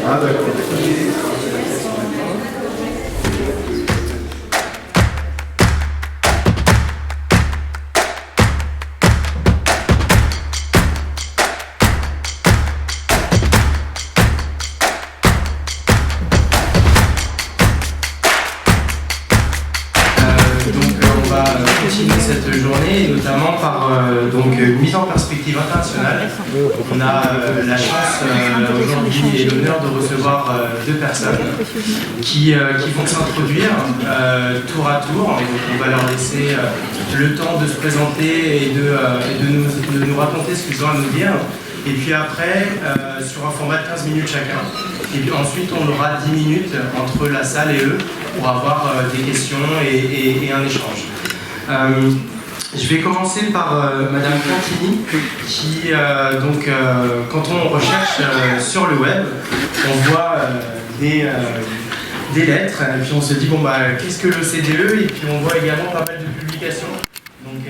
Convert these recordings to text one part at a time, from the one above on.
Ah d'accord. Cette journée, notamment par une mise en perspective internationale. On a la chance aujourd'hui et l'honneur de recevoir deux personnes qui vont s'introduire tour à tour. Et donc on va leur laisser le temps de se présenter et de nous raconter ce qu'ils ont à nous dire. Et puis après, sur un format de 15 minutes chacun. Et puis ensuite, on aura 10 minutes entre la salle et eux pour avoir des questions et un échange. Je vais commencer par Madame Cantini, qui, quand on recherche sur le web, on voit des lettres, et puis on se dit, bon, qu'est-ce que le CDE? Et puis on voit également pas mal de publications. Donc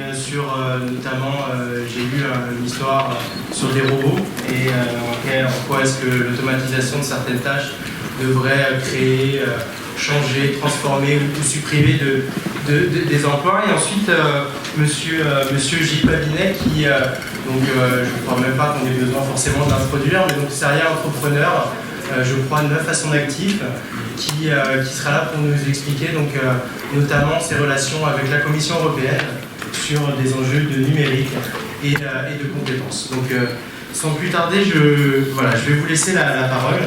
notamment, j'ai lu une histoire sur des robots, et en quoi est-ce que l'automatisation de certaines tâches devrait créer, changer, transformer ou supprimer des emplois. Et ensuite, monsieur Gilles Babinet, qui, je ne crois même pas qu'on ait besoin forcément de l'introduire, mais donc serial entrepreneur, je crois 9 à son actif, qui sera là pour nous expliquer notamment ses relations avec la Commission européenne sur des enjeux de numérique et de compétences. Donc, sans plus tarder, je vais vous laisser la parole.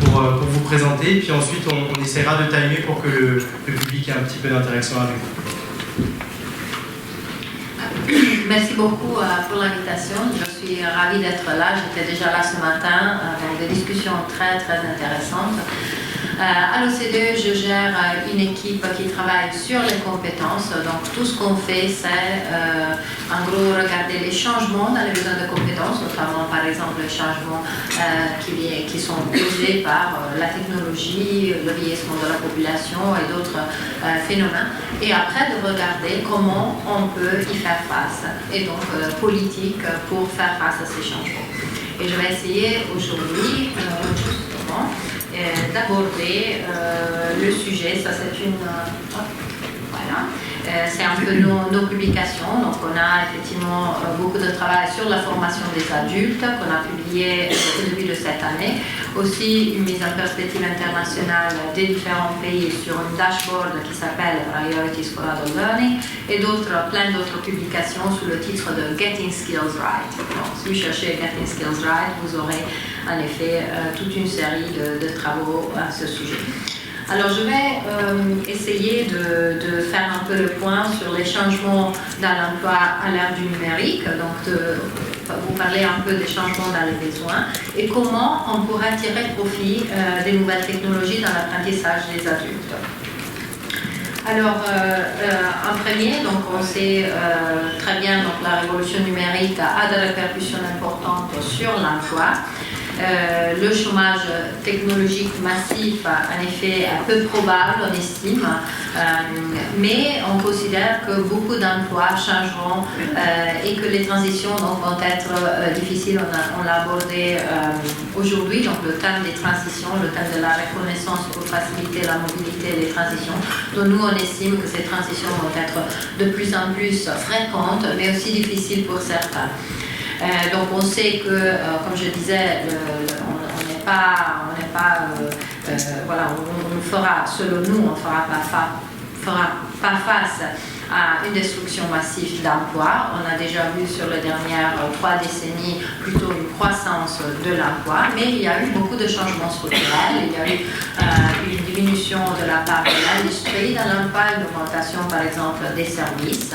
Pour vous présenter, puis ensuite on essaiera de timer pour que le public ait un petit peu d'interaction avec vous. Merci beaucoup pour l'invitation. Je suis ravie d'être là. J'étais déjà là ce matin avec des discussions très très intéressantes. À l'OCDE, je gère une équipe qui travaille sur les compétences. Donc tout ce qu'on fait, c'est en gros regarder les changements dans les besoins de compétences, notamment par exemple les changements qui sont causés par la technologie, le vieillissement de la population et d'autres phénomènes. Et après de regarder comment on peut y faire face. Et donc politique pour faire face à ces changements. Et je vais essayer aujourd'hui, justement, d'aborder le sujet. Ça, c'est une... voilà. C'est un peu nos publications. Donc, on a effectivement beaucoup de travail sur la formation des adultes qu'on a publié au début de cette année. Aussi, une mise en perspective internationale des différents pays sur un dashboard qui s'appelle Priorities for Adult Learning et plein d'autres publications sous le titre de Getting Skills Right. Donc, si vous cherchez Getting Skills Right, vous aurez en effet toute une série de travaux à ce sujet. Alors, je vais essayer de faire un peu le point sur les changements dans l'emploi à l'ère du numérique, donc vous parler un peu des changements dans les besoins et comment on pourrait tirer profit des nouvelles technologies dans l'apprentissage des adultes. Alors, en premier, donc on sait très bien que la révolution numérique a des répercussions importantes sur l'emploi. Le chômage technologique massif, en effet, est peu probable, on estime, mais on considère que beaucoup d'emplois changeront et que les transitions donc, vont être difficiles. On l'a abordé aujourd'hui, donc le thème des transitions, le thème de la reconnaissance pour faciliter la mobilité des transitions. Donc nous, on estime que ces transitions vont être de plus en plus fréquentes, mais aussi difficiles pour certains. Donc on sait que, comme je disais, on n'est pas voilà, on fera, selon nous, on fera pas face à une destruction massive d'emplois. On a déjà vu sur les dernières 3 décennies plutôt une croissance de l'emploi, mais il y a eu beaucoup de changements structurels. Il y a eu une diminution de la part de l'industrie dans l'emploi, une augmentation par exemple des services.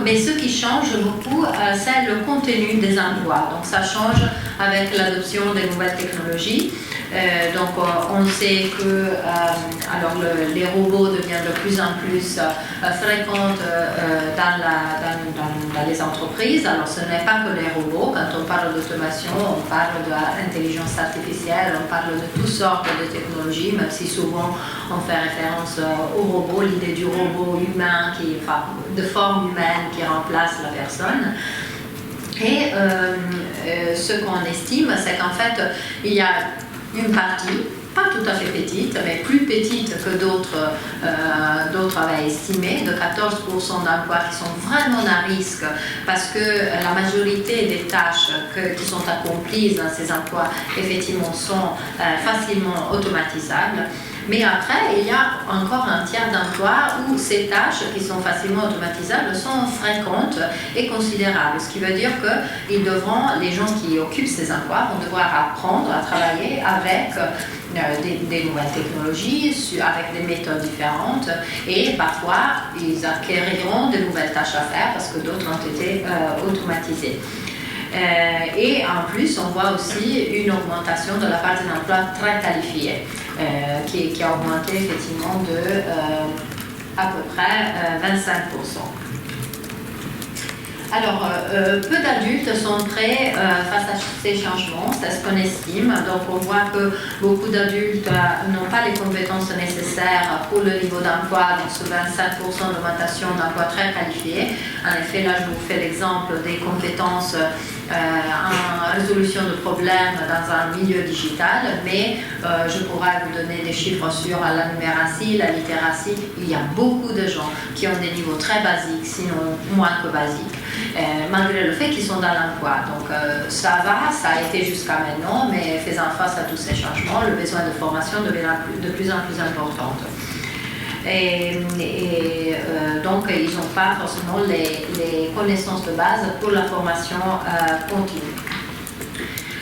Mais ce qui change beaucoup, c'est le contenu des emplois. Donc ça change avec l'adoption des nouvelles technologies. Donc on sait que les robots deviennent de plus en plus fréquents dans les entreprises. Alors ce n'est pas que les robots. Quand on parle d'automation, on parle de l'intelligence artificielle, on parle de toutes sortes de technologies, même si souvent on fait référence au robot, l'idée du robot humain, de forme humaine qui remplace la personne. Et ce qu'on estime, c'est qu'en fait, il y a une partie, pas tout à fait petite, mais plus petite que d'autres avaient estimé, de 14% d'emplois qui sont vraiment à risque, parce que la majorité des tâches qui sont accomplies dans ces emplois, effectivement, sont facilement automatisables. Mais après, il y a encore un tiers d'emplois où ces tâches qui sont facilement automatisables sont fréquentes et considérables. Ce qui veut dire que les gens qui occupent ces emplois vont devoir apprendre à travailler avec des nouvelles technologies, avec des méthodes différentes, et parfois ils acquériront de nouvelles tâches à faire parce que d'autres ont été automatisées. Et en plus, on voit aussi une augmentation de la part des emplois très qualifiés, qui a augmenté effectivement de à peu près 25%. Alors, peu d'adultes sont prêts face à ces changements, c'est ce qu'on estime. Donc, on voit que beaucoup d'adultes n'ont pas les compétences nécessaires pour le niveau d'emploi, donc ce 25% d'augmentation d'emplois très qualifiés. En effet, là, je vous fais l'exemple des compétences en résolution de problèmes dans un milieu digital, mais je pourrais vous donner des chiffres sur la numératie, la littératie. Il y a beaucoup de gens qui ont des niveaux très basiques, sinon moins que basiques, malgré le fait qu'ils sont dans l'emploi. Donc ça va, ça a été jusqu'à maintenant, mais faisant face à tous ces changements, le besoin de formation devient de plus en plus important. Donc ils n'ont pas forcément les connaissances de base pour la formation continue.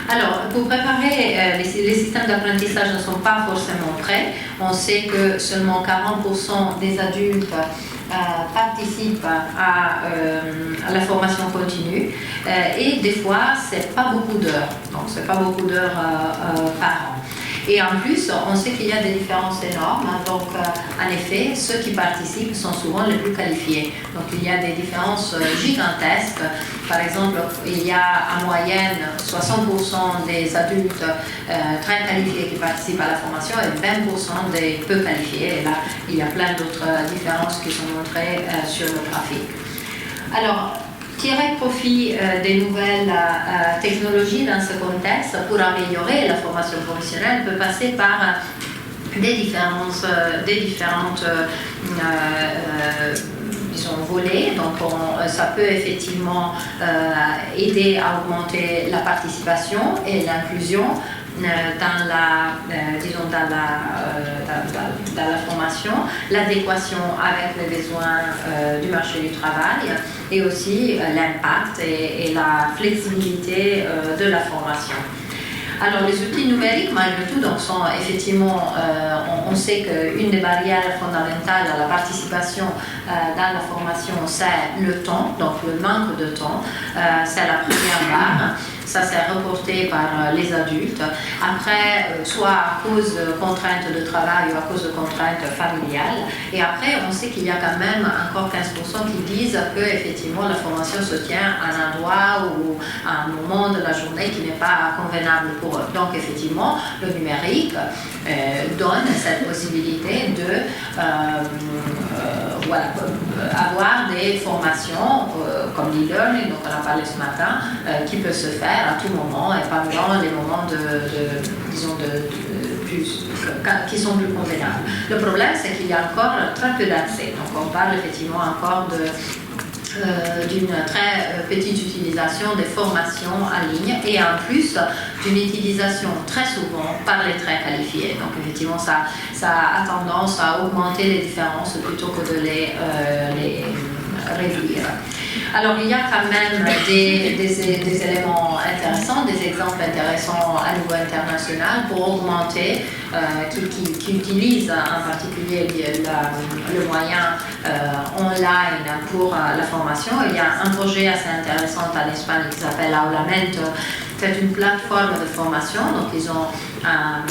Alors, pour préparer, les systèmes d'apprentissage ne sont pas forcément prêts. On sait que seulement 40% des adultes participent à la formation continue et des fois, ce n'est pas beaucoup d'heures. Donc, ce n'est pas beaucoup d'heures par an. Et en plus, on sait qu'il y a des différences énormes. Donc, en effet, ceux qui participent sont souvent les plus qualifiés. Donc, il y a des différences gigantesques. Par exemple, il y a en moyenne 60% des adultes très qualifiés qui participent à la formation et 20% des peu qualifiés. Et là, il y a plein d'autres différences qui sont montrées sur le graphique. Alors, tirer profit des nouvelles technologies dans ce contexte pour améliorer la formation professionnelle peut passer par des différentes disons, volets. Donc ça peut effectivement aider à augmenter la participation et l'inclusion dans la formation, l'adéquation avec les besoins du marché du travail et aussi l'impact et la flexibilité de la formation. Alors les outils numériques, malgré tout, donc, sont effectivement, on sait qu'une des barrières fondamentales à la participation dans la formation, c'est le temps, donc le manque de temps, c'est la première barre. Ça, c'est reporté par les adultes. Après, soit à cause de contraintes de travail ou à cause de contraintes familiales. Et après, on sait qu'il y a quand même encore 15% qui disent qu'effectivement, la formation se tient à un endroit ou à un moment de la journée qui n'est pas convenable pour eux. Donc, effectivement, le numérique donne cette possibilité de avoir des formations comme l'e-learning, dont on a parlé ce matin, qui peut se faire à tout moment et pas dans les moments qui sont plus convenables. Le problème, c'est qu'il y a encore très peu d'accès. Donc, on parle effectivement encore d'une très petite utilisation des formations en ligne et en plus d'une utilisation très souvent par les très qualifiés. Donc effectivement, ça a tendance à augmenter les différences plutôt que de les réduire. Alors il y a quand même des éléments intéressants, des exemples intéressants à niveau international pour augmenter, qui utilisent en particulier le moyen online pour la formation. Il y a un projet assez intéressant en Espagne qui s'appelle Aulamento. C'est une plateforme de formation, donc ils ont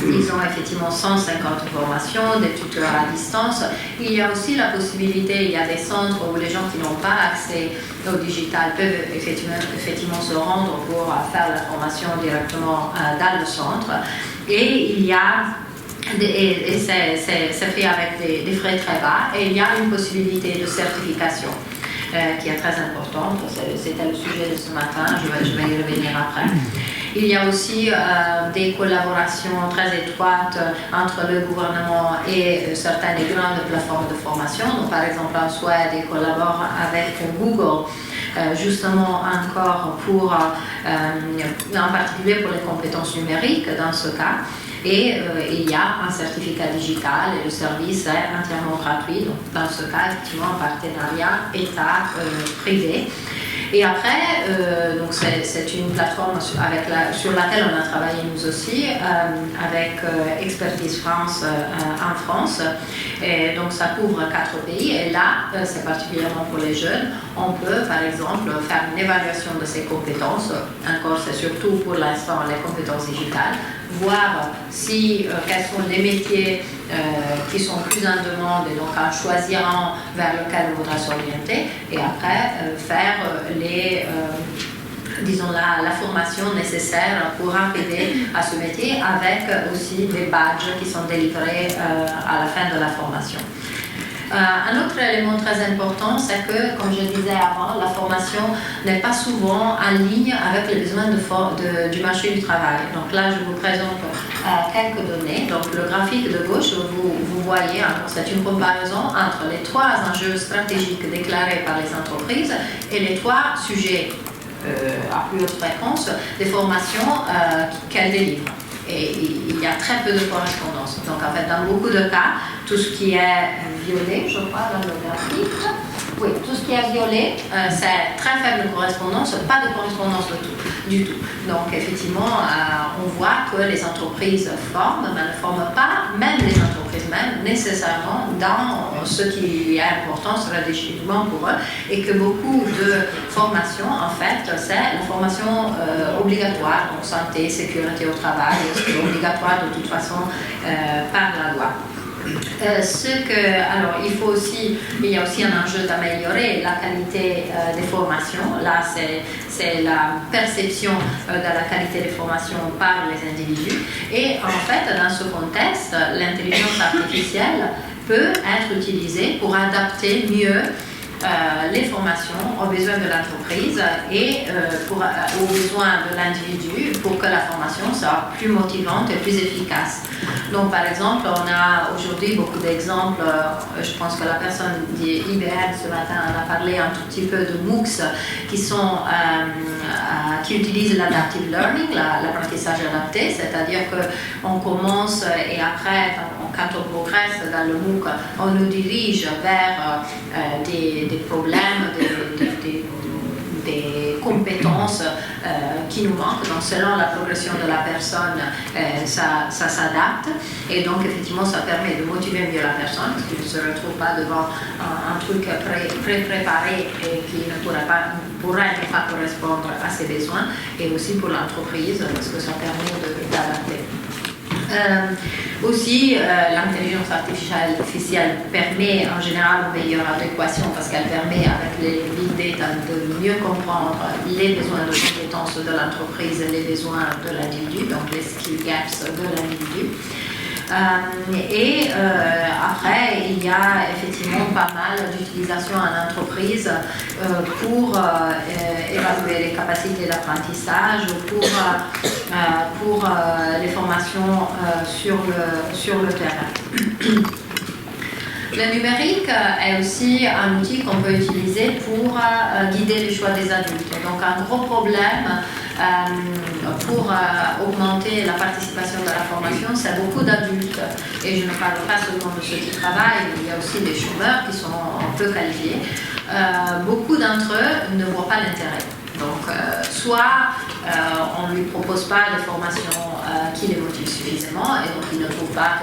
Ils ont effectivement 150 formations, des tuteurs à distance. Il y a aussi la possibilité, il y a des centres où les gens qui n'ont pas accès au digital peuvent effectivement se rendre pour faire la formation directement dans le centre. Et il y a et c'est fait avec des frais très bas, et il y a une possibilité de certification qui est très importante. C'était le sujet de ce matin, je vais y revenir après. Il y a aussi des collaborations très étroites entre le gouvernement et certaines grandes plateformes de formation. Donc, par exemple, en Suède, ils collaborent avec Google, justement encore pour, en particulier pour les compétences numériques dans ce cas. Et il y a un certificat digital et le service est entièrement gratuit. Donc, dans ce cas, effectivement, un partenariat État-privé. Et après, donc c'est une plateforme sur laquelle on a travaillé nous aussi, avec Expertise France en France. Et donc ça couvre 4 pays. Et là, c'est particulièrement pour les jeunes. On peut, par exemple, faire une évaluation de ses compétences. Encore, c'est surtout pour l'instant les compétences digitales. Voir si, quels sont les métiers qui sont plus en demande, et donc en choisir un vers lequel on voudra s'orienter, et après faire disons la formation nécessaire pour accéder à ce métier, avec aussi des badges qui sont délivrés à la fin de la formation. Un autre élément très important, c'est que, comme je disais avant, la formation n'est pas souvent en ligne avec les besoins du marché du travail. Donc là, je vous présente quelques données. Donc le graphique de gauche, vous voyez, c'est une comparaison entre les 3 enjeux stratégiques déclarés par les entreprises et les 3 sujets à plus haute fréquence des formations qu'elles délivrent. Et il y a très peu de correspondance. Donc en fait, dans beaucoup de cas, tout ce qui est violet, je crois, dans le graphique, oui, tout ce qui est violet, c'est très faible correspondance, pas de correspondance du tout. Donc effectivement, on voit que les entreprises forment, mais ne forment pas, même les entreprises même, nécessairement dans ce qui est important stratégiquement pour eux, et que beaucoup de formations, en fait, c'est la formation obligatoire, donc santé, sécurité au travail, c'est obligatoire de toute façon par la loi. Alors, il y a aussi un enjeu d'améliorer la qualité des formations. Là, c'est la perception de la qualité des formations par les individus. Et en fait, dans ce contexte, l'intelligence artificielle peut être utilisée pour adapter mieux les formations aux besoins de l'entreprise et aux besoins de l'individu pour que la formation soit plus motivante et plus efficace. Donc, par exemple, on a aujourd'hui beaucoup d'exemples. Je pense que la personne d'IBM ce matin en a parlé un tout petit peu de MOOCs qui utilisent l'adaptive learning, l'apprentissage adapté, c'est-à-dire qu'on commence et après, quand on progresse dans le MOOC, on nous dirige vers des problèmes, des compétences qui nous manquent. Donc, selon la progression de la personne, ça s'adapte. Et donc, effectivement, ça permet de motiver mieux la personne, parce qu'il ne se retrouve pas devant un truc préparé et qui ne pourrait pas correspondre à ses besoins. Et aussi pour l'entreprise, parce que ça permet d'adapter. Aussi, l'intelligence artificielle permet en général une meilleure adéquation parce qu'elle permet avec les big data de mieux comprendre les besoins de compétences de l'entreprise et les besoins de l'individu, donc les skill gaps de l'individu. Après, il y a effectivement pas mal d'utilisation en entreprise pour évaluer les capacités d'apprentissage, pour les formations sur le terrain. Le numérique est aussi un outil qu'on peut utiliser pour guider les choix des adultes. Donc un gros problème pour augmenter la participation de la formation, c'est beaucoup d'adultes. Et je ne parle pas seulement de ceux qui travaillent, il y a aussi des chômeurs qui sont peu qualifiés. Beaucoup d'entre eux ne voient pas l'intérêt. Donc, soit on ne lui propose pas des formations qui les motive suffisamment et donc ils ne trouvent pas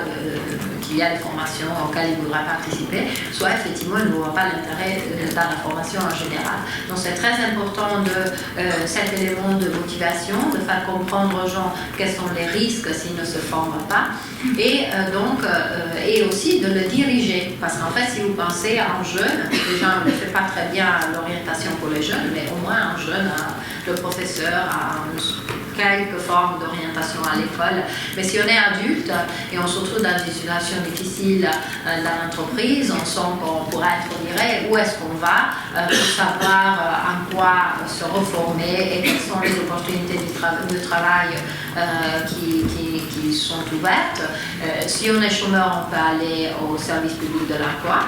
qu'il y a des formations auxquelles ils voudraient participer, soit effectivement ils ne voient pas l'intérêt dans la formation en général. Donc c'est très important cet élément de motivation, de faire comprendre aux gens quels sont les risques s'ils ne se forment pas et aussi de le diriger, parce qu'en fait si vous pensez à un jeune, déjà on ne fait pas très bien l'orientation pour les jeunes, mais au moins un jeune, le professeur a quelques formes d'orientation à l'école. Mais si on est adulte et on se retrouve dans une situation difficile dans l'entreprise, on sent qu'on pourrait être viré, où est-ce qu'on va pour savoir en quoi se reformer et quelles sont les opportunités de travail qui sont ouvertes. Si on est chômeur, on peut aller au service public de l'emploi,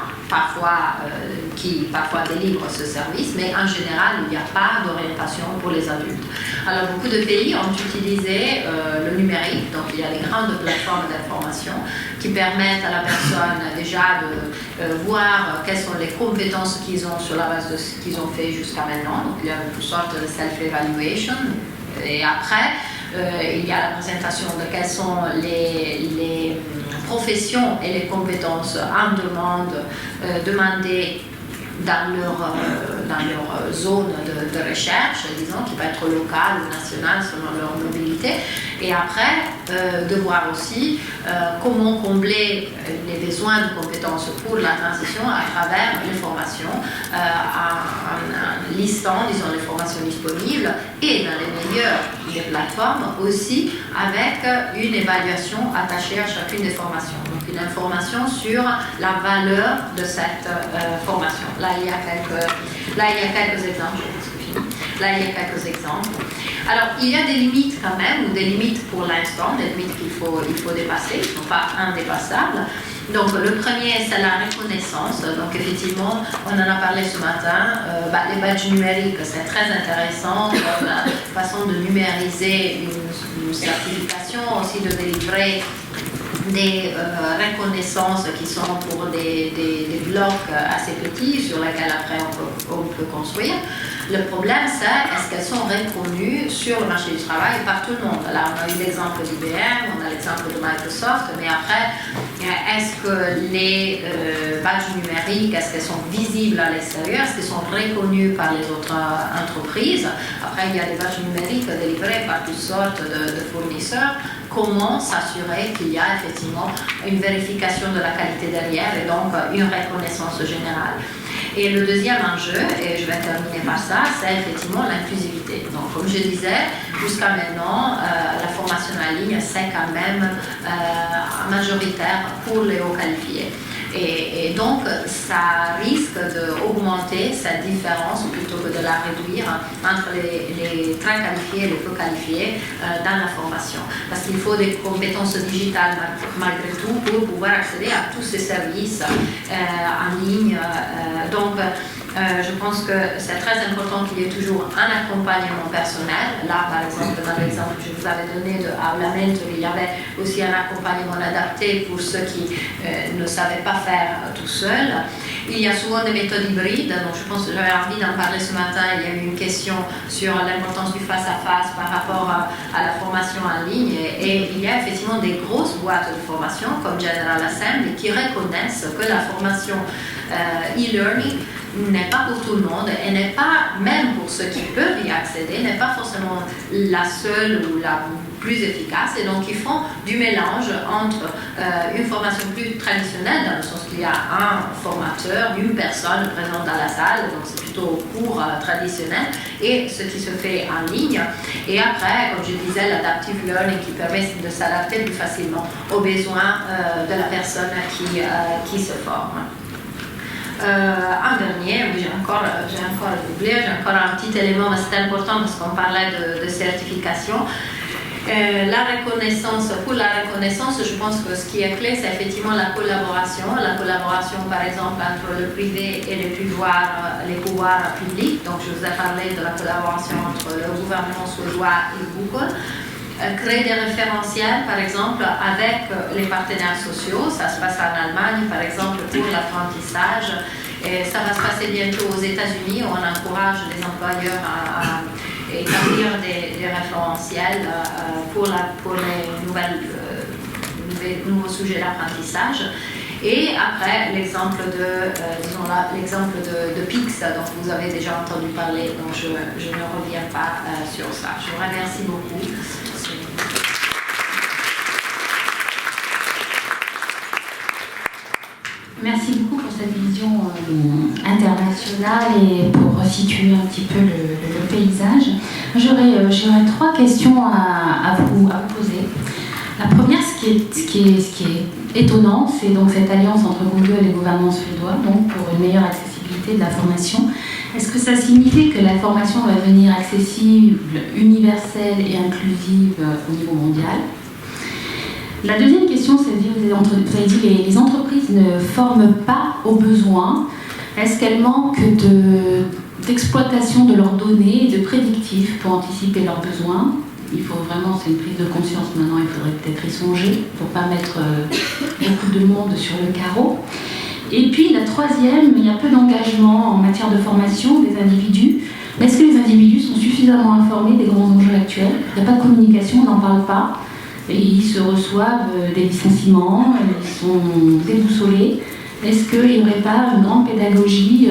qui parfois délivre ce service, mais en général, il n'y a pas d'orientation pour les adultes. Alors, beaucoup de pays ont utilisé le numérique, donc il y a des grandes plateformes d'information qui permettent à la personne déjà de voir quelles sont les compétences qu'ils ont sur la base de ce qu'ils ont fait jusqu'à maintenant. Donc, il y a une sorte de self-evaluation. Et après, il y a la présentation de quelles sont les professions et les compétences en demandées dans leur zone de recherche, disons, qui peut être locale ou nationale selon leur mobilité. Et après, de voir aussi comment combler les besoins de compétences pour la transition à travers les formations, en listant, disons, les formations disponibles et dans les meilleures des plateformes aussi, avec une évaluation attachée à chacune des formations. Donc une information sur la valeur de cette formation. Là, il y a quelques exemples. Alors, il y a des limites quand même, ou des limites pour l'instant, des limites qu'il faut dépasser, qui ne sont pas indépassables. Donc, le premier, c'est la reconnaissance. Donc, effectivement, on en a parlé ce matin. Les badges numériques, c'est très intéressant. La façon de numériser une certification, aussi de délivrer des reconnaissances qui sont pour des blocs assez petits sur lesquels après on peut construire. Le problème, c'est est-ce qu'elles sont reconnues sur le marché du travail par tout le monde. Là, on a eu l'exemple d'IBM, on a l'exemple de Microsoft, mais après, est-ce que les badges numériques, est-ce qu'elles sont visibles à l'extérieur, est-ce qu'elles sont reconnues par les autres entreprises? Après, il y a des badges numériques délivrés par toutes sortes de fournisseurs. Comment s'assurer qu'il y a effectivement une vérification de la qualité derrière et donc une reconnaissance générale. Et le deuxième enjeu, et je vais terminer par ça, c'est effectivement l'inclusivité. Donc, comme je disais, jusqu'à maintenant, la formation en ligne, c'est quand même majoritaire pour les hauts qualifiés. Et donc, ça risque d'augmenter cette différence plutôt que de la réduire entre les très qualifiés et les peu qualifiés dans la formation. Parce qu'il faut des compétences digitales malgré tout pour pouvoir accéder à tous ces services en ligne. Donc, je pense que c'est très important qu'il y ait toujours un accompagnement personnel. Là, par exemple, dans l'exemple que je vous avais donné de Aula Mentor, il y avait aussi un accompagnement adapté pour ceux qui ne savaient pas faire tout seul. Il y a souvent des méthodes hybrides, donc je pense que j'avais envie d'en parler ce matin. Il y a eu une question sur l'importance du face-à-face par rapport à la formation en ligne. Et il y a effectivement des grosses boîtes de formation comme General Assembly qui reconnaissent que la formation e-learning n'est pas pour tout le monde et n'est pas, même pour ceux qui peuvent y accéder, n'est pas forcément la seule ou la plus efficace. Et donc, ils font du mélange entre une formation plus traditionnelle, dans le sens qu'il y a un formateur, une personne présente dans la salle, donc c'est plutôt cours traditionnel, et ce qui se fait en ligne. Et après, comme je disais, l'adaptive learning qui permet de s'adapter plus facilement aux besoins de la personne qui se forme. Un dernier, j'ai encore doublé, j'ai encore un petit élément, mais c'est important parce qu'on parlait de certification. La reconnaissance, pour la reconnaissance, je pense que ce qui est clé, c'est effectivement la collaboration par exemple entre le privé et les pouvoirs publics. Donc je vous ai parlé de la collaboration entre le gouvernement suédois et Google. Créer des référentiels, par exemple, avec les partenaires sociaux. Ça se passe en Allemagne, par exemple, pour l'apprentissage. Et ça va se passer bientôt aux États-Unis, où on encourage les employeurs à et établir des référentiels pour les nouveaux sujets d'apprentissage. Et après, l'exemple de PIX, dont vous avez déjà entendu parler, donc je ne reviens pas sur ça. Je vous remercie beaucoup. Merci beaucoup pour cette vision internationale et pour situer un petit peu le paysage. J'aurais 3 questions à vous poser. La première, ce qui est étonnant, c'est donc cette alliance entre Google et le gouvernement suédois, donc pour une meilleure accessibilité de la formation. Est-ce que ça signifie que la formation va devenir accessible, universelle et inclusive au niveau mondial ? La deuxième question, c'est vous avez dit les entreprises ne forment pas aux besoins. Est-ce qu'elles manquent d'exploitation de leurs données et de prédictifs pour anticiper leurs besoins ? Il faut vraiment, c'est une prise de conscience maintenant, il faudrait peut-être y songer pour ne pas mettre beaucoup de monde sur le carreau. Et puis la troisième, il y a peu d'engagement en matière de formation des individus. Mais est-ce que les individus sont suffisamment informés des grands enjeux actuels ? Il n'y a pas de communication, on n'en parle pas. Et ils se reçoivent des licenciements, ils sont déboussolés. Est-ce qu'il n'y aurait pas une grande pédagogie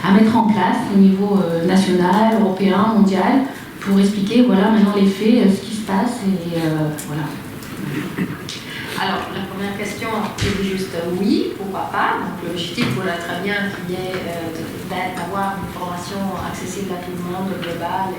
à mettre en place au niveau national, européen, mondial, pour expliquer, voilà, maintenant les faits, ce qui se passe, et voilà. Alors, la première question, c'est juste oui, pourquoi pas. Donc, l'objectif pourrait très bien qu'il y ait d'avoir une formation accessible à tout le monde, globale,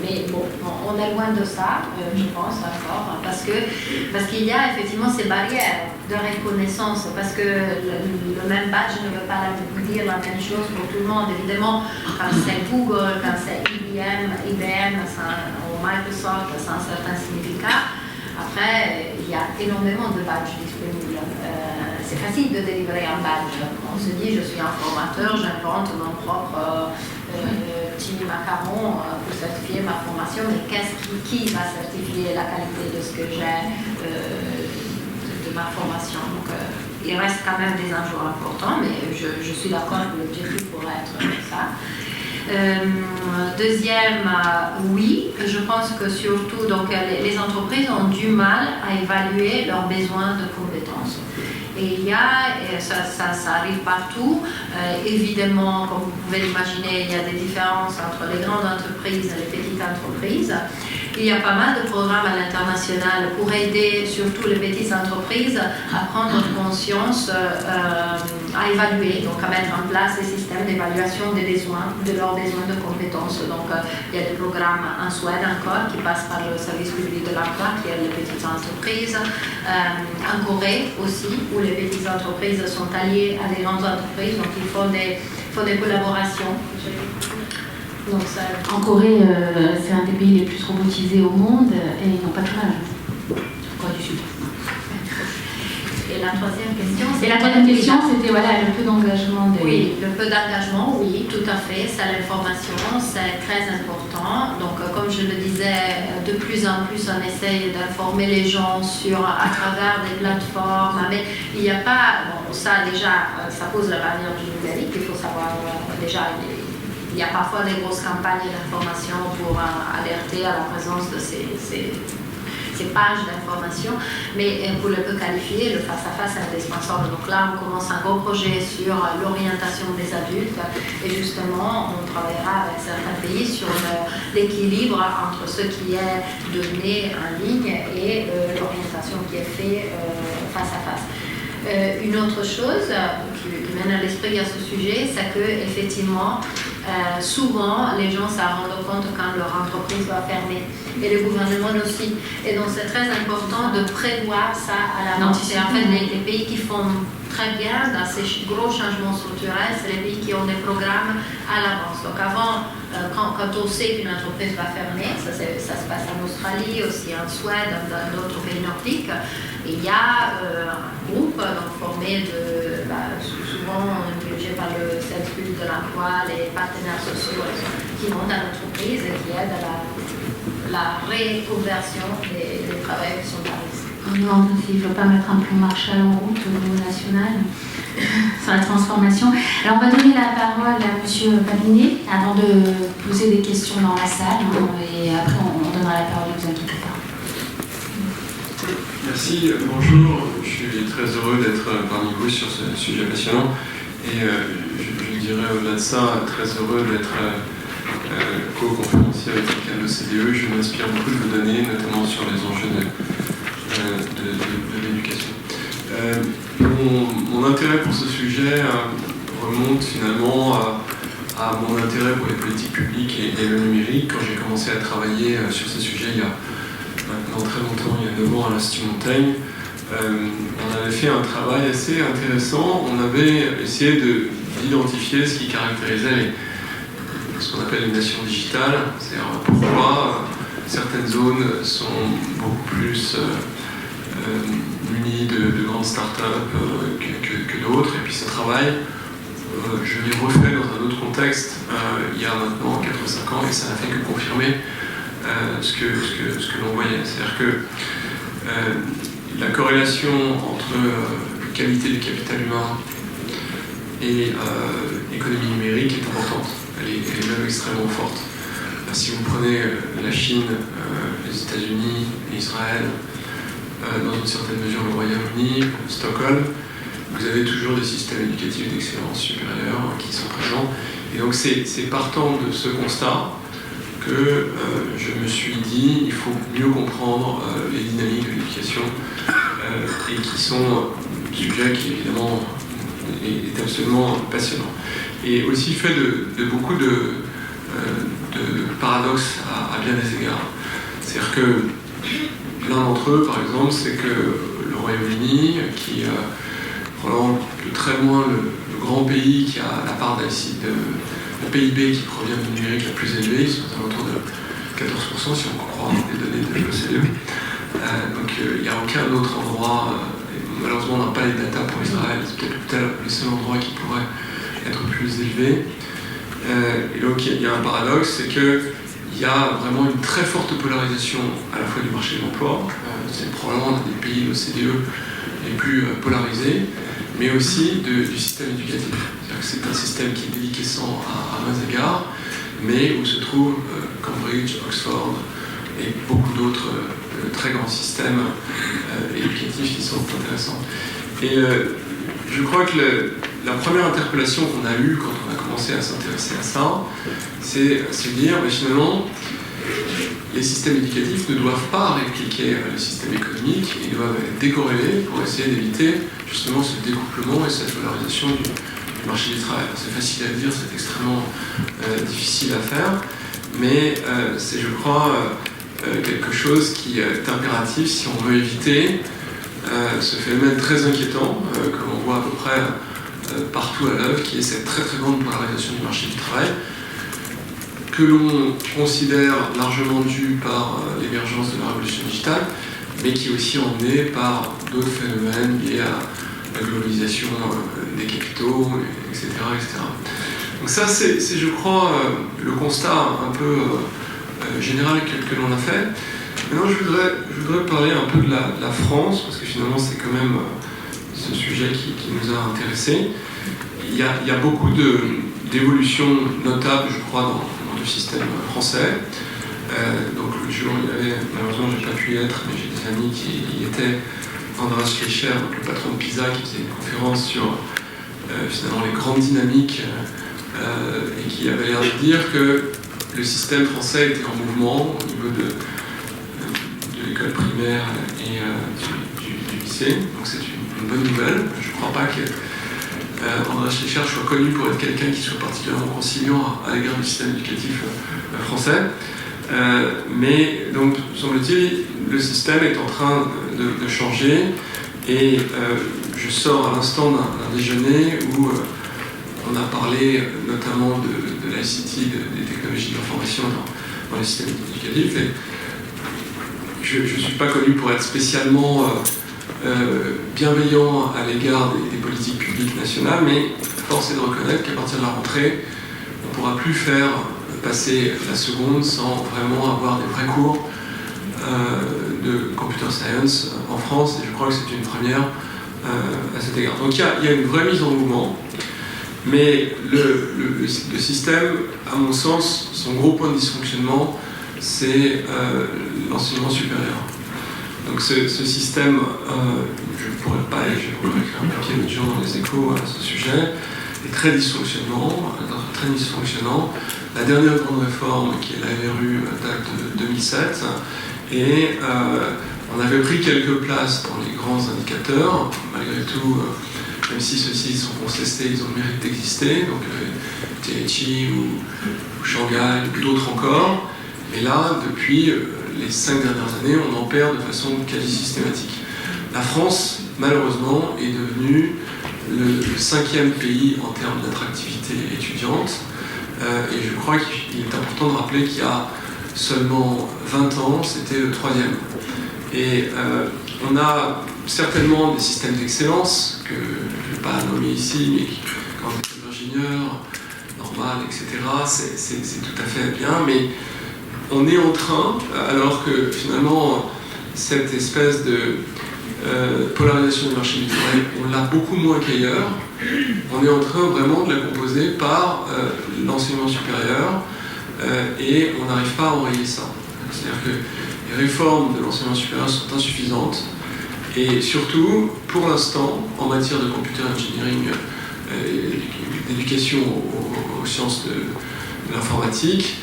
mais bon, on est loin de ça, je pense, encore, parce qu'il y a effectivement ces barrières de reconnaissance, parce que le même badge ne veut pas dire la même chose pour tout le monde. Évidemment, quand c'est Google, quand c'est IBM ou Microsoft, ça a un certain significat. Après, il y a énormément de badges disponibles. C'est facile de délivrer un badge. On se dit, je suis un formateur, j'invente mon propre petit macaron pour certifier ma formation, mais qui va certifier la qualité de ce que j'ai de ma formation? Donc, il reste quand même des enjeux importants, mais je suis d'accord que l'objectif pourrait être ça. Deuxième, oui, je pense que surtout donc, les entreprises ont du mal à évaluer leurs besoins de compétences. Et il y a, ça arrive partout, évidemment, comme vous pouvez l'imaginer, il y a des différences entre les grandes entreprises et les petites entreprises. Il y a pas mal de programmes à l'international pour aider surtout les petites entreprises à prendre conscience, à évaluer, donc à mettre en place des systèmes d'évaluation des besoins, de leurs besoins de compétences. Donc il y a des programmes en Suède encore qui passent par le service public de l'emploi qui aide les petites entreprises. En Corée aussi, où les petites entreprises sont alliées à des grandes entreprises, donc ils font des collaborations. Donc en Corée, c'est un des pays les plus robotisés au monde et ils n'ont pas de chômage. Corée du Sud. Et la troisième question, c'était voilà, le peu d'engagement. Oui, le peu d'engagement, oui, tout à fait. C'est l'information, c'est très important. Donc, comme je le disais, de plus en plus, on essaye d'informer les gens à travers des plateformes. Mais il n'y a pas, bon, ça déjà, ça pose la barrière du numérique. Il faut savoir déjà. Il y a parfois des grosses campagnes d'information pour alerter à la présence de ces pages d'information, mais pour le peu qualifié, le face-à-face est indispensable. Donc là, on commence un gros projet sur l'orientation des adultes et justement, on travaillera avec certains pays sur l'équilibre entre ce qui est donné en ligne et l'orientation qui est faite face-à-face. Une autre chose qui mène à l'esprit à ce sujet, c'est que effectivement, souvent les gens s'en rendent compte quand leur entreprise va fermer et le gouvernement aussi. Et donc c'est très important de prévoir ça à l'avance. C'est en fait les pays qui font très bien dans ces gros changements structurels, c'est les pays qui ont des programmes à l'avance. Donc avant, quand on sait qu'une entreprise va fermer, ça se passe en Australie, aussi en Suède, dans d'autres pays nordiques, il y a un groupe formé souvent dirigé par le service public de l'emploi, les partenaires sociaux qui vont dans l'entreprise et qui aident à la réconversion des travailleurs qui sont à risque. On demande s'il ne faut pas mettre un plan Marshall en route au niveau national sur la transformation. Alors on va donner la parole à M. Monsieur Pabinet, avant de poser des questions dans la salle, et après on donnera la parole, ne vous inquiétez pas. Merci, bonjour, je suis très heureux d'être parmi vous sur ce sujet passionnant et je dirais au-delà de ça, très heureux d'être co-conférencier avec quelqu'un de l'OCDE. Je m'inspire beaucoup de vos données, notamment sur les enjeux de l'éducation. Mon intérêt pour ce sujet remonte finalement à mon intérêt pour les politiques publiques et le numérique. Quand j'ai commencé à travailler sur ce sujet il y a maintenant très longtemps, il y a 9 ans à l'Institut Montaigne, on avait fait un travail assez intéressant. On avait essayé d'identifier ce qui caractérisait ce qu'on appelle les nations digitales, c'est-à-dire pourquoi certaines zones sont beaucoup plus munies de grandes startups que d'autres. Et puis ce travail, je l'ai refait dans un autre contexte il y a maintenant 4 ou 5 ans, et ça n'a fait que confirmer ce que l'on voyait. C'est-à-dire que la corrélation entre qualité du capital humain et économie numérique est importante. Elle est même extrêmement forte. Si vous prenez la Chine, les États-Unis, Israël, dans une certaine mesure le Royaume-Uni, Stockholm, vous avez toujours des systèmes éducatifs d'excellence supérieure qui sont présents. Et donc c'est partant de ce constat que je me suis dit il faut mieux comprendre les dynamiques de l'éducation et qui sont un sujet qui évidemment est absolument passionnant. Et aussi fait de beaucoup de paradoxes à bien des égards. C'est-à-dire que l'un d'entre eux, par exemple, c'est que le Royaume-Uni, qui est probablement de très loin le grand pays qui a la part le PIB qui provient du numérique la plus élevée, ils sont autour de 14% si on croit les données de l'OCDE. Donc il n'y a aucun autre endroit, malheureusement on n'a pas les datas pour Israël, c'est peut-être le seul endroit qui pourrait être plus élevé. Et donc il y a un paradoxe, c'est qu'il y a vraiment une très forte polarisation à la fois du marché de l'emploi, c'est probablement un des pays de l'OCDE les plus polarisés, mais aussi du système éducatif. C'est-à-dire que c'est un système qui est déliquescent à mains égards, mais où se trouvent Cambridge, Oxford et beaucoup d'autres très grands systèmes éducatifs qui sont intéressants. Et je crois que la première interpellation qu'on a eue quand on a commencé à s'intéresser à ça, c'est se dire, mais finalement, les systèmes éducatifs ne doivent pas répliquer le système économique, ils doivent être décorrélés pour essayer d'éviter justement ce découplement et cette valorisation du marché du travail. C'est facile à dire, c'est extrêmement difficile à faire, mais c'est, je crois, quelque chose qui est impératif si on veut éviter ce phénomène très inquiétant que l'on voit à peu près partout à l'œuvre, qui est cette très très grande polarisation du marché du travail, que l'on considère largement due par l'émergence de la révolution digitale, mais qui est aussi emmenée par d'autres phénomènes liés à la globalisation des capitaux, etc. etc. Donc ça, c'est je crois, le constat un peu général que l'on a fait. Maintenant, je voudrais parler un peu de la France, parce que finalement, c'est quand même ce sujet qui nous a intéressés. Il y a beaucoup d'évolutions notables, je crois, dans le système français. Donc le jour, malheureusement, je n'ai pas pu y être, mais j'ai des amis qui y étaient. Andreas Schleicher, le patron de PISA, qui faisait une conférence sur finalement les grandes dynamiques et qui avait l'air de dire que le système français était en mouvement au niveau de l'école primaire et du lycée. Donc c'est une bonne nouvelle. Je ne crois pas que Andreas Schleicher soit connu pour être quelqu'un qui soit particulièrement conciliant à l'égard du système éducatif français. Mais donc, semble-t-il, le système est en train de changer et je sors à l'instant d'un déjeuner où on a parlé notamment de l'ICT, des technologies de l'information dans les systèmes éducatifs. Et je ne suis pas connu pour être spécialement bienveillant à l'égard des politiques publiques nationales, mais force est de reconnaître qu'à partir de la rentrée, on ne pourra plus faire passer la seconde sans vraiment avoir des vrais cours de computer science en France, et je crois que c'est une première à cet égard. Donc il y a une vraie mise en mouvement, Mais le système, à mon sens, son gros point de dysfonctionnement, c'est l'enseignement supérieur. Donc ce système, je ne pourrais pas, et j'ai écrit un papier l'autre jour dans les Échos à ce sujet, est très dysfonctionnant. La dernière grande réforme, qui est la RU, date de 2007, et on avait pris quelques places dans les grands indicateurs. Malgré tout, même si ceux-ci sont contestés, ils ont le mérite d'exister, donc THI ou Shanghai, ou d'autres encore. Et là, depuis les 5 dernières années, on en perd de façon quasi systématique. La France, malheureusement, est devenue le 5e pays en termes d'attractivité étudiante. Et je crois qu'il est important de rappeler qu'il y a seulement 20 ans, c'était le 3e. Et on a certainement des systèmes d'excellence, que je ne vais pas nommer ici, mais quand on est ingénieur, normal, etc., c'est tout à fait bien, mais on est en train, alors que finalement, cette espèce de polarisation du marché du travail, on l'a beaucoup moins qu'ailleurs, on est en train vraiment de la composer par l'enseignement supérieur, et on n'arrive pas à enrayer ça. C'est-à-dire que les réformes de l'enseignement supérieur sont insuffisantes, et surtout, pour l'instant, en matière de computer engineering, d'éducation aux sciences de l'informatique,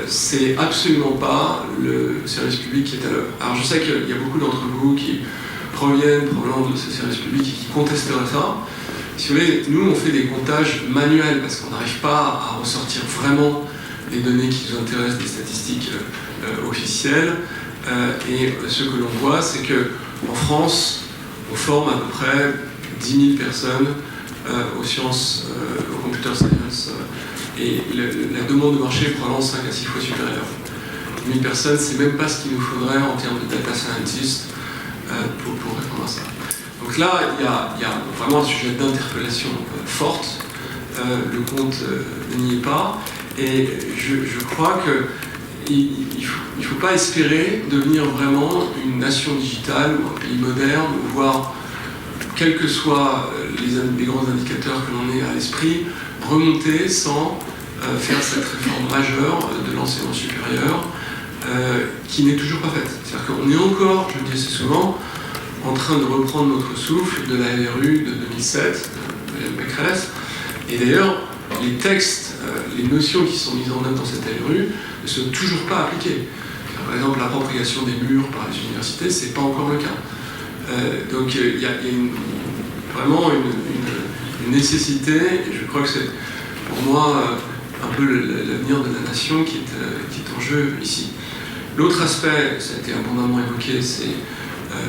c'est absolument pas le service public qui est à l'œuvre. Alors je sais qu'il y a beaucoup d'entre vous qui proviennent probablement de ce service public et qui contesteraient ça. Si vous voulez, nous on fait des comptages manuels parce qu'on n'arrive pas à ressortir vraiment les données qui nous intéressent des statistiques officielles. Et ce que l'on voit, c'est qu'en France, on forme à peu près 10 000 personnes aux sciences, aux computer science, et la demande de marché est probablement 5 à 6 fois supérieure. 10 000 personnes, c'est même pas ce qu'il nous faudrait en termes de data scientists pour répondre à ça. Donc là, il y a vraiment un sujet d'interpellation forte. Le compte n'y est pas. Et je crois qu'il ne faut pas espérer devenir vraiment une nation digitale ou un pays moderne, voire, quels que soient les grands indicateurs que l'on ait à l'esprit, remonter sans faire cette réforme majeure de l'enseignement supérieur qui n'est toujours pas faite. C'est-à-dire qu'on est encore, je le dis assez souvent, en train de reprendre notre souffle de la LRU de 2007, de Pécresse. Et d'ailleurs, les textes, les notions qui sont mises en œuvre dans cette LRU ne sont toujours pas appliquées. Par exemple, l'appropriation des murs par les universités, ce n'est pas encore le cas. Donc il y a vraiment une nécessité, et je crois que c'est pour moi un peu l'avenir de la nation qui est en jeu ici. L'autre aspect, ça a été abondamment évoqué, c'est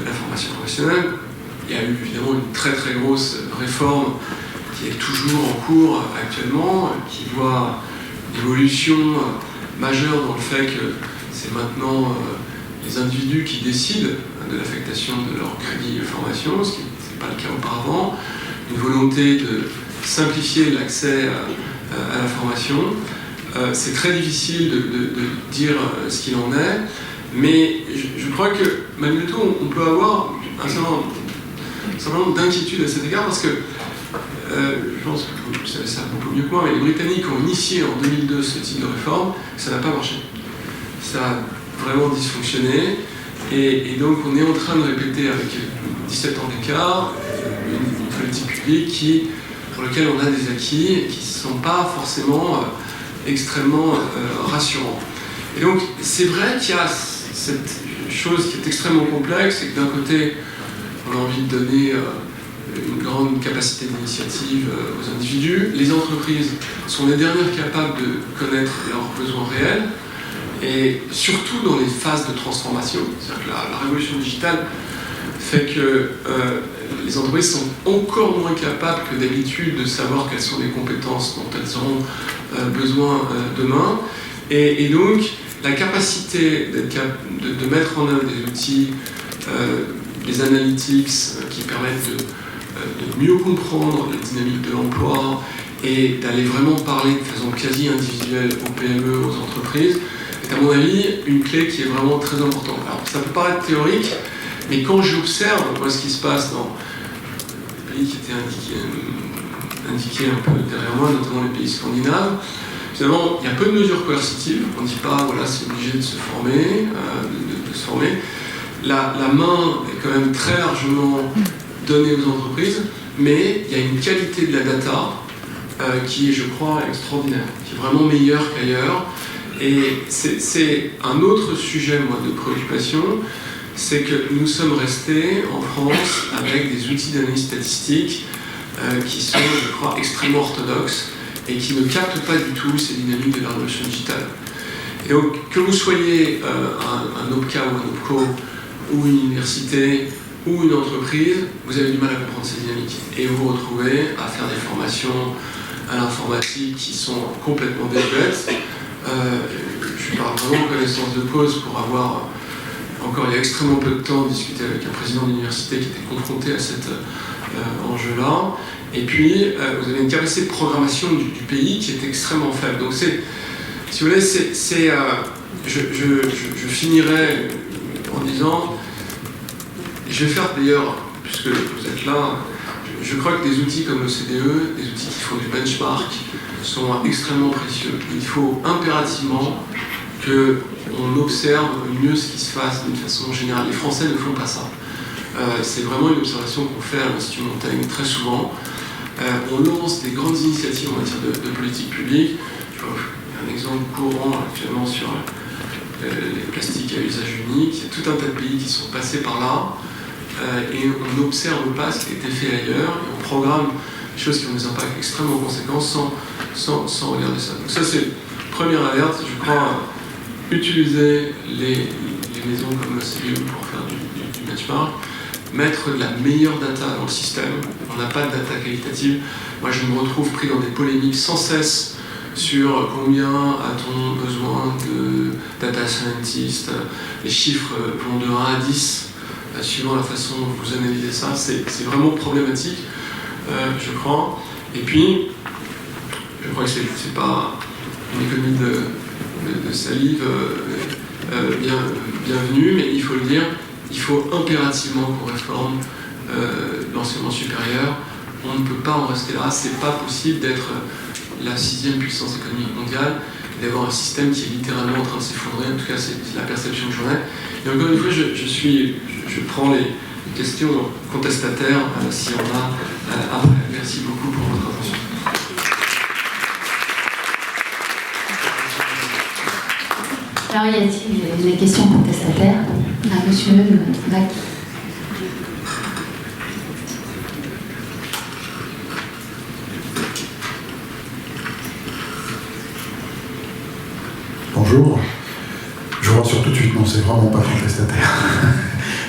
la formation professionnelle. Il y a eu évidemment une très très grosse réforme qui est toujours en cours actuellement, qui voit une évolution majeure dans le fait que c'est maintenant les individus qui décident de l'affectation de leur crédit de formation, ce qui n'était pas le cas auparavant, une volonté de simplifier l'accès à la formation. C'est très difficile de dire ce qu'il en est, mais je crois que malgré tout, on peut avoir un certain nombre d'inquiétudes à cet égard, parce que je pense que vous savez ça beaucoup mieux que moi, mais les Britanniques ont initié en 2002 ce type de réforme, ça n'a pas marché. Ça a vraiment dysfonctionné, et donc on est en train de répéter avec 17 ans d'écart une politique publique pour laquelle on a des acquis qui ne sont pas forcément extrêmement rassurants. Et donc c'est vrai qu'il y a cette chose qui est extrêmement complexe, et que d'un côté on a envie de donner une grande capacité d'initiative aux individus. Les entreprises sont les dernières capables de connaître leurs besoins réels, et surtout dans les phases de transformation. C'est-à-dire que la révolution digitale fait que les entreprises sont encore moins capables que d'habitude de savoir quelles sont les compétences dont elles auront besoin demain. Et donc, la capacité de mettre en œuvre des outils, des analytics qui permettent de mieux comprendre la dynamique de l'emploi et d'aller vraiment parler de façon quasi individuelle aux PME, aux entreprises, est à mon avis une clé qui est vraiment très importante. Alors, ça peut paraître théorique, mais quand j'observe ce qui se passe dans les pays qui étaient indiqué un peu derrière moi, notamment les pays scandinaves. Finalement, il y a peu de mesures coercitives. On ne dit pas, voilà, c'est obligé de se former, de se former. La main est quand même très largement donnée aux entreprises, mais il y a une qualité de la data qui est, je crois, extraordinaire, qui est vraiment meilleure qu'ailleurs. Et c'est un autre sujet, moi, de préoccupation, c'est que nous sommes restés en France avec des outils d'analyse statistique qui sont, je crois, extrêmement orthodoxes et qui ne captent pas du tout ces dynamiques de la révolution digitale. Et donc, que vous soyez un OPCA ou un OPCO, ou une université, ou une entreprise, vous avez du mal à comprendre ces dynamiques. Et vous vous retrouvez à faire des formations à l'informatique qui sont complètement désuètes. Je parle vraiment de connaissance de cause pour avoir, encore il y a extrêmement peu de temps, discuté avec un président d'université qui était confronté à cet enjeu-là. Et puis, vous avez une capacité de programmation du pays qui est extrêmement faible. Donc, si vous voulez, je finirai en disant, je vais faire d'ailleurs, puisque vous êtes là, je crois que des outils comme l'OCDE, des outils qui font du benchmark, sont extrêmement précieux. Il faut impérativement qu'on observe mieux ce qui se passe d'une façon générale. Les Français ne font pas ça. C'est vraiment une observation qu'on fait à l'Institut Montaigne très souvent. On lance des grandes initiatives en matière de politique publique. Il y a un exemple courant actuellement sur les plastiques à usage unique. Il y a tout un tas de pays qui sont passés par là et on n'observe pas ce qui a été fait ailleurs et on programme des choses qui ont des impacts extrêmement conséquents sans regarder ça. Donc ça c'est première alerte, je crois, utiliser les maisons comme le CDU pour faire du benchmark, mettre de la meilleure data dans le système. On n'a pas de data qualitative. Moi je me retrouve pris dans des polémiques sans cesse sur combien a-t-on besoin de data scientists, les chiffres vont de 1 à 10, suivant la façon dont vous analysez ça, c'est vraiment problématique, je crois. Et puis, je crois que c'est pas une économie de salive bienvenue, mais il faut le dire, il faut impérativement qu'on réforme l'enseignement supérieur. On ne peut pas en rester là, c'est pas possible d'être la 6e puissance économique mondiale, d'avoir un système qui est littéralement en train de s'effondrer. En tout cas, c'est la perception que j'en ai. Et encore une fois, je prends les questions contestataires, s'il y en a après. Merci beaucoup pour votre attention. Alors, y a-t-il des questions contestataires? Monsieur Lac. Bonjour. Je vous rassure tout de suite, non, c'est vraiment pas contestataire.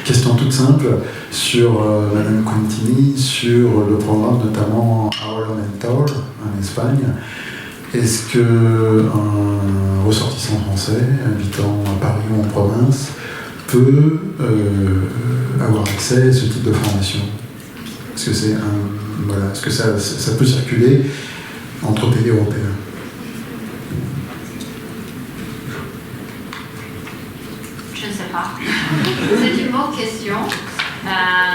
Question toute simple sur Madame Contini, sur le programme notamment Our Mentor en Espagne. Est-ce qu'un ressortissant français, habitant à Paris ou en province, peut avoir accès à ce type de formation? Est-ce que c'est est-ce que ça peut circuler entre pays européens? Je ne sais pas. C'est une bonne question. Je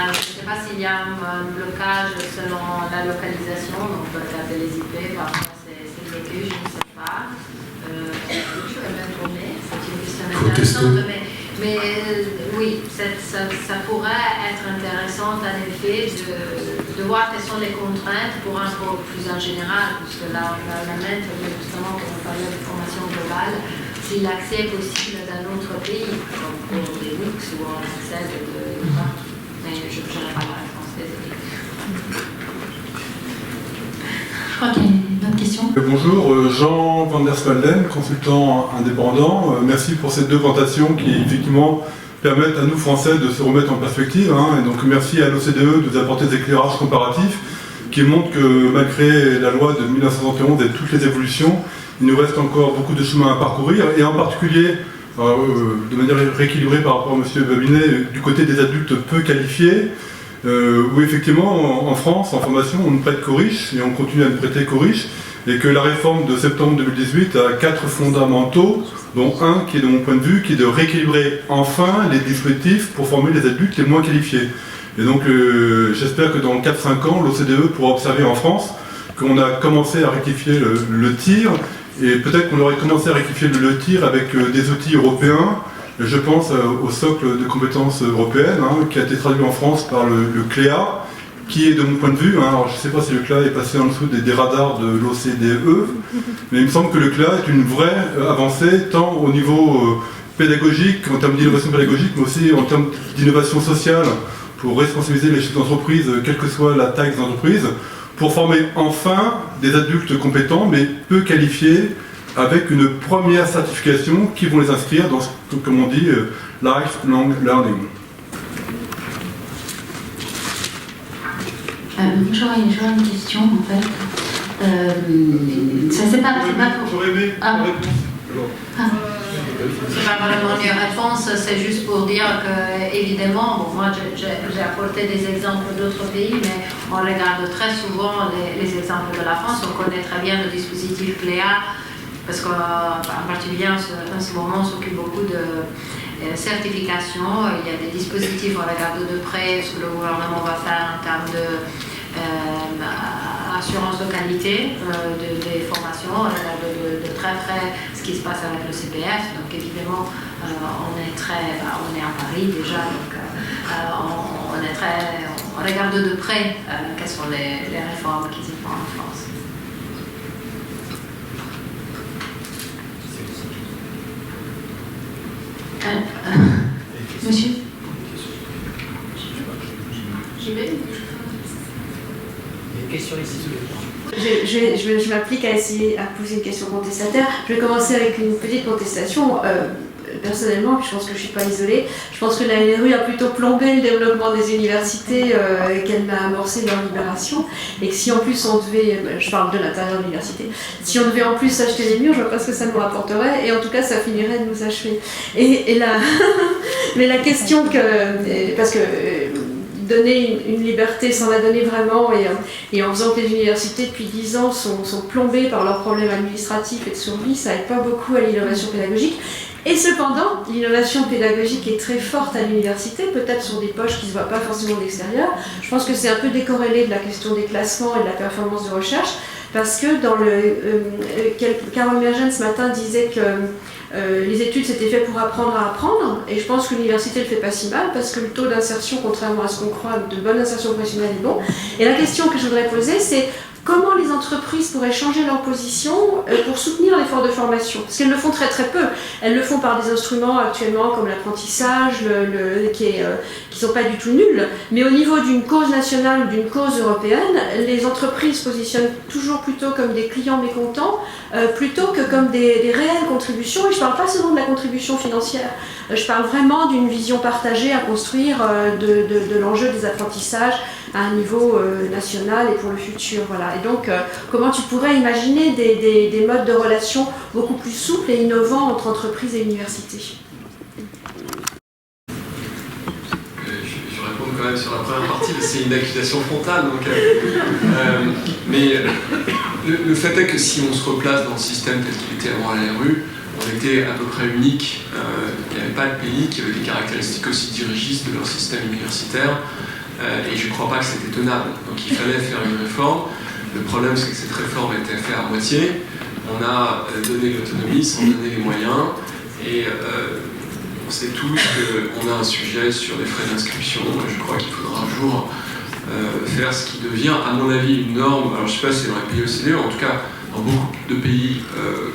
ne sais pas s'il y a un blocage selon la localisation, donc peut-être les IP, parfois c'est bloqué, je ne sais pas. Je vais m'informer, c'est une question intéressante, mais oui, ça pourrait être intéressant en effet de voir quelles sont les contraintes pour un cours plus en général, puisque là on va la mettre justement pour parler de formation globale. Si l'accès est possible dans d'autres pays, comme pour des WIX ou en accès de partout. Mais je n'ai pas la réponse, désolé. Je crois qu'il y a une autre question. Bonjour, Jean van der Spalden, consultant indépendant. Merci pour ces deux présentations qui effectivement permettent à nous Français de se remettre en perspective. Et donc merci à l'OCDE de nous apporter des éclairages comparatifs qui montrent que malgré la loi de 1971 et toutes les évolutions, il nous reste encore beaucoup de chemin à parcourir, et en particulier, de manière rééquilibrée par rapport à M. Babinet, du côté des adultes peu qualifiés, où effectivement, en France, en formation, on ne prête qu'aux riches, et on continue à ne prêter qu'aux riches, et que la réforme de septembre 2018 a 4 fondamentaux, dont un qui est, de mon point de vue, qui est de rééquilibrer enfin les dispositifs pour former les adultes les moins qualifiés. Et donc, j'espère que dans 4-5 ans, l'OCDE pourra observer en France qu'on a commencé à rectifier le tir, et peut-être qu'on aurait commencé à rectifier le tir avec des outils européens. Je pense au socle de compétences européennes, qui a été traduit en France par le CLEA, qui est, de mon point de vue, alors je ne sais pas si le CLEA est passé en dessous des radars de l'OCDE, mais il me semble que le CLEA est une vraie avancée, tant au niveau pédagogique, en termes d'innovation pédagogique, mais aussi en termes d'innovation sociale, pour responsabiliser les chefs d'entreprise, quelle que soit la taille des entreprises, pour former enfin des adultes compétents, mais peu qualifiés, avec une première certification qui vont les inscrire dans ce que, comme on dit, lifelong learning. J'aurais une question en fait. Ça c'est pas pour... J'aurais aimé C'est pas vraiment une réponse, c'est juste pour dire que, évidemment, bon, moi j'ai apporté des exemples d'autres pays, mais on regarde très souvent les exemples de la France, on connaît très bien le dispositif CLEA, parce qu'en particulier en ce moment on s'occupe beaucoup de certification, il y a des dispositifs, on regarde de près ce que le gouvernement va faire en termes de assurance de qualité des formations, on regarde de très près ce qui se passe avec le CPF, donc évidemment on est à Paris déjà, donc on regarde de près quelles sont les réformes qui se font en France. Monsieur? J'y vais. Il y a une question ici. Je m'applique à essayer à poser une question contestataire. Je vais commencer avec une petite contestation. Personnellement, je pense que je ne suis pas isolée, je pense que la LRU a plutôt plombé le développement des universités qu'elle m'a amorcé leur libération, et que si en plus on devait, je parle de l'intérieur de l'université, si on devait en plus acheter les murs, je ne vois pas ce que ça nous rapporterait, et en tout cas ça finirait de nous achever. Mais la question que... parce que donner une liberté sans la donner vraiment, et en faisant que les universités depuis 10 ans sont plombées par leurs problèmes administratifs et de survie, ça n'aide pas beaucoup à l'innovation pédagogique. Et cependant, l'innovation pédagogique est très forte à l'université, peut-être sur des poches qui ne se voient pas forcément de l'extérieur. Je pense que c'est un peu décorrélé de la question des classements et de la performance de recherche, parce que dans Carole Mergen ce matin disait que les études c'était fait pour apprendre à apprendre, et je pense que l'université le fait pas si mal, parce que le taux d'insertion, contrairement à ce qu'on croit, de bonne insertion professionnelle est bon. Et la question que je voudrais poser, c'est comment les entreprises pourraient changer leur position pour soutenir l'effort de formation? Parce qu'elles le font très très peu. Elles le font par des instruments actuellement comme l'apprentissage, qui ne sont pas du tout nuls. Mais au niveau d'une cause nationale ou d'une cause européenne, les entreprises se positionnent toujours plutôt comme des clients mécontents, plutôt que comme des réelles contributions. Et je ne parle pas seulement de la contribution financière. Je parle vraiment d'une vision partagée à construire de l'enjeu des apprentissages à un niveau national et pour le futur. Voilà. Et donc, comment tu pourrais imaginer des modes de relation beaucoup plus souples et innovants entre entreprises et universités? Je réponds quand même sur la première partie, c'est une accusation frontale. Donc, mais le fait est que si on se replace dans le système tel qu'il était avant à la LRU, on était à peu près unique. Il n'y avait pas de pays qui avait des caractéristiques aussi dirigistes de leur système universitaire. Et je ne crois pas que c'était tenable. Donc il fallait faire une réforme. Le problème, c'est que cette réforme a été faite à moitié. On a donné l'autonomie sans donner les moyens. Et on sait tous qu'on a un sujet sur les frais d'inscription. Je crois qu'il faudra un jour faire ce qui devient, à mon avis, une norme. Alors je ne sais pas si c'est dans les pays OCDE, en tout cas dans beaucoup de pays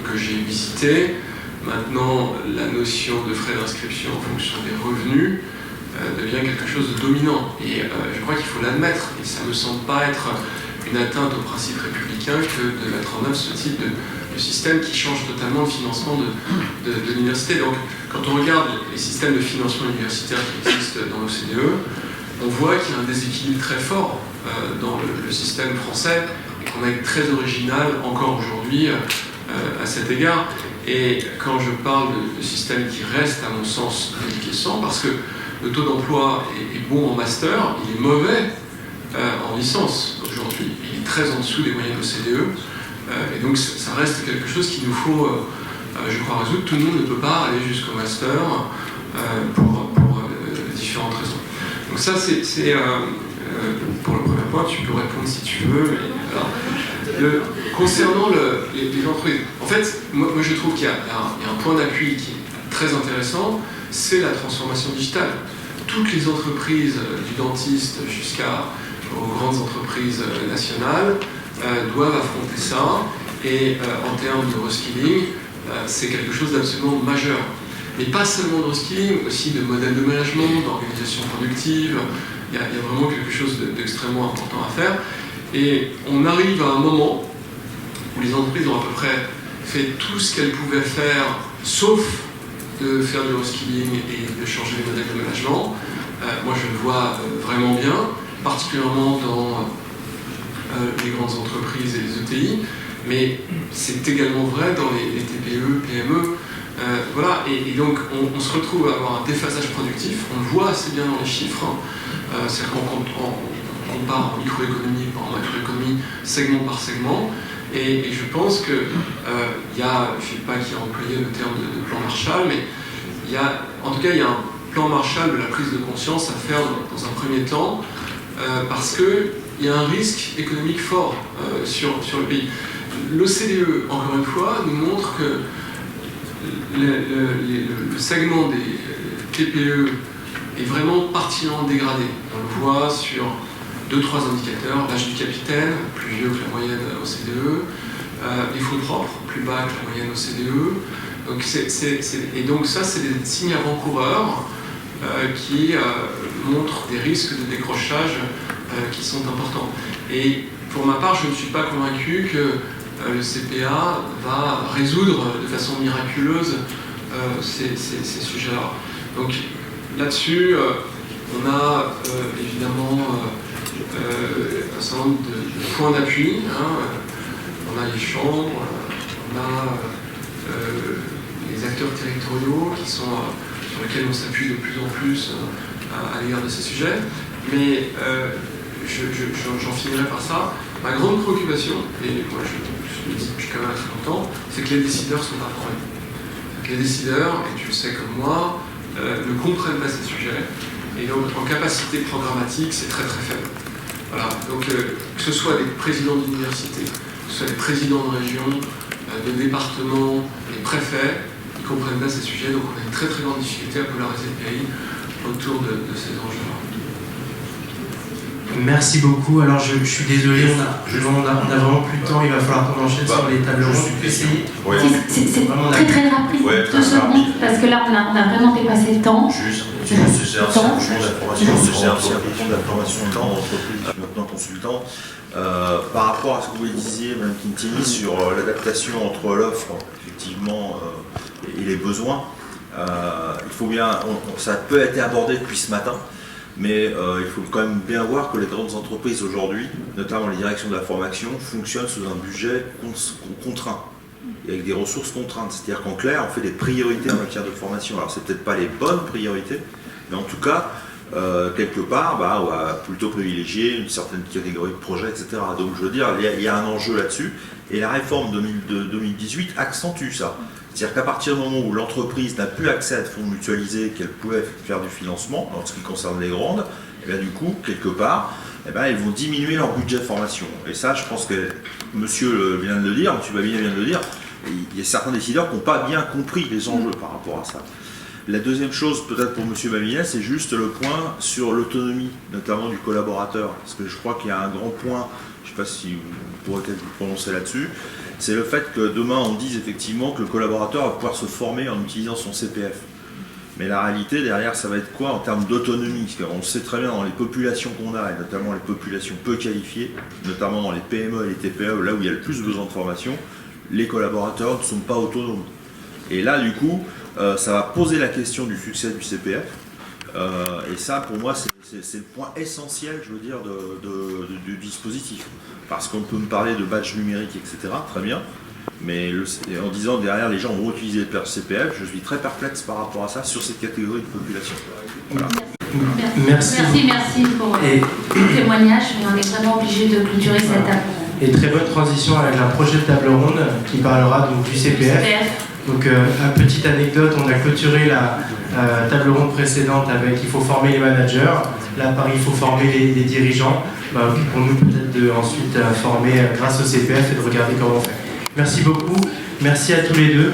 que j'ai visités. Maintenant, la notion de frais d'inscription en fonction des revenus devient quelque chose de dominant. Et je crois qu'il faut l'admettre. Et ça ne me semble pas être une atteinte aux principes républicains que de mettre en œuvre ce type de système qui change totalement le financement de l'université. Donc, quand on regarde les systèmes de financement universitaire qui existent dans l'OCDE, on voit qu'il y a un déséquilibre très fort dans le système français et qu'on est très original encore aujourd'hui à cet égard. Et quand je parle de système qui reste, à mon sens, déliquescent, parce que le taux d'emploi est bon en master, il est mauvais en licence aujourd'hui. Il est très en dessous des moyennes OCDE. Et donc ça reste quelque chose qu'il nous faut, je crois, résoudre. Tout le monde ne peut pas aller jusqu'au master pour différentes raisons. Donc ça, c'est pour le premier point. Tu peux répondre si tu veux. Mais, alors, Concernant les entreprises, en fait, moi je trouve qu'il y a un point d'appui qui est très intéressant, c'est la transformation digitale. Toutes les entreprises, du dentiste jusqu'aux grandes entreprises nationales, doivent affronter ça, et en termes de reskilling, c'est quelque chose d'absolument majeur. Mais pas seulement de reskilling, aussi de modèle de management, d'organisation productive. Il y a vraiment quelque chose d'extrêmement important à faire. Et on arrive à un moment où les entreprises ont à peu près fait tout ce qu'elles pouvaient faire, sauf de faire du reskilling et de changer les modèles de management. Moi, je le vois vraiment bien, particulièrement dans les grandes entreprises et les ETI, mais c'est également vrai dans les TPE, PME. Voilà, et donc on se retrouve à avoir un déphasage productif, on le voit assez bien dans les chiffres, hein. C'est-à-dire qu'on compare en microéconomie par macroéconomie, segment par segment, et je pense que il y a, je ne sais pas qui a employé le terme de plan Marshall, mais en tout cas il y a un plan Marshall de la prise de conscience à faire dans un premier temps, parce qu'il y a un risque économique fort sur le pays. L'OCDE, encore une fois, nous montre que le segment des TPE est vraiment particulièrement dégradé. On le voit sur 2-3 indicateurs: l'âge du capitaine, plus vieux que la moyenne OCDE, les fonds propres, plus bas que la moyenne OCDE. Donc et donc ça, c'est des signes avant-coureurs qui montrent des risques de décrochage qui sont importants. Et pour ma part, je ne suis pas convaincu que le CPA va résoudre de façon miraculeuse ces sujets-là. Donc là-dessus, on a évidemment un certain nombre de points d'appui. Hein. On a les chambres, on a les acteurs territoriaux sur lesquels on s'appuie de plus en plus à l'égard de ces sujets. Mais j'en finirai par ça. Ma grande préoccupation, et moi je le dis depuis quand même assez longtemps, c'est que les décideurs sont pas formés. Les décideurs, et tu le sais comme moi, ne comprennent pas ces sujets, et donc en capacité programmatique, c'est très très faible. Voilà. Donc que ce soit des présidents d'université, que ce soit des présidents de région, de départements, des préfets, ils ne comprennent pas ces sujets, donc on a une très très grande difficulté à polariser le pays autour de ces enjeux-là. Merci beaucoup. Alors je suis désolé, on a vraiment plus de temps, il va falloir qu'on enchaîne sur les tables rondes. C'est très très rapide, 2 secondes, parce que là on a vraiment dépassé le temps. C'est un d'information de temps d'entreprise, je suis maintenant consultant. Par rapport à ce que vous disiez, Mme Quintini, sur l'adaptation entre l'offre, effectivement, et les besoins, il faut bien, ça peut être abordé depuis ce matin. Mais il faut quand même bien voir que les grandes entreprises aujourd'hui, notamment les directions de la formation, fonctionnent sous un budget contraint, et avec des ressources contraintes. C'est-à-dire qu'en clair, on fait des priorités en matière de formation. Alors c'est peut-être pas les bonnes priorités, mais en tout cas, quelque part, on va plutôt privilégier une certaine catégorie de projets, etc. Donc je veux dire, il y a un enjeu là-dessus, et la réforme de 2018 accentue ça. C'est-à-dire qu'à partir du moment où l'entreprise n'a plus accès à des fonds mutualisés, qu'elle pouvait faire du financement, en ce qui concerne les grandes, et bien du coup, quelque part, elles vont diminuer leur budget de formation. Et ça, je pense que monsieur vient de le dire, monsieur Babinet vient de le dire, il y a certains décideurs qui n'ont pas bien compris les enjeux par rapport à ça. La deuxième chose, peut-être pour monsieur Babinet, c'est juste le point sur l'autonomie, notamment du collaborateur. Parce que je crois qu'il y a un grand point, je ne sais pas si vous pourrez peut-être vous prononcer là-dessus, c'est le fait que demain on dise effectivement que le collaborateur va pouvoir se former en utilisant son CPF. Mais la réalité derrière, ça va être quoi en termes d'autonomie? Parce qu'on sait très bien dans les populations qu'on a, et notamment les populations peu qualifiées, notamment dans les PME et les TPE, là où il y a le plus besoin de formation, les collaborateurs ne sont pas autonomes. Et là, du coup, ça va poser la question du succès du CPF. Et ça, pour moi, c'est le point essentiel, je veux dire, du dispositif. Parce qu'on peut me parler de badge numérique, etc., très bien, mais en disant derrière les gens vont utiliser le CPF, je suis très perplexe par rapport à ça sur cette catégorie de population. Voilà. Merci pour le témoignage, mais on est vraiment obligé de clôturer cette table. Et très bonne transition avec la prochaine table ronde qui parlera donc du CPF. Donc, petite anecdote, on a clôturé la table ronde précédente avec il faut former les managers. Là, pareil, il faut former les dirigeants. Occupons-nous peut-être de ensuite former grâce au CPF et de regarder comment on fait. Merci beaucoup. Merci à tous les deux.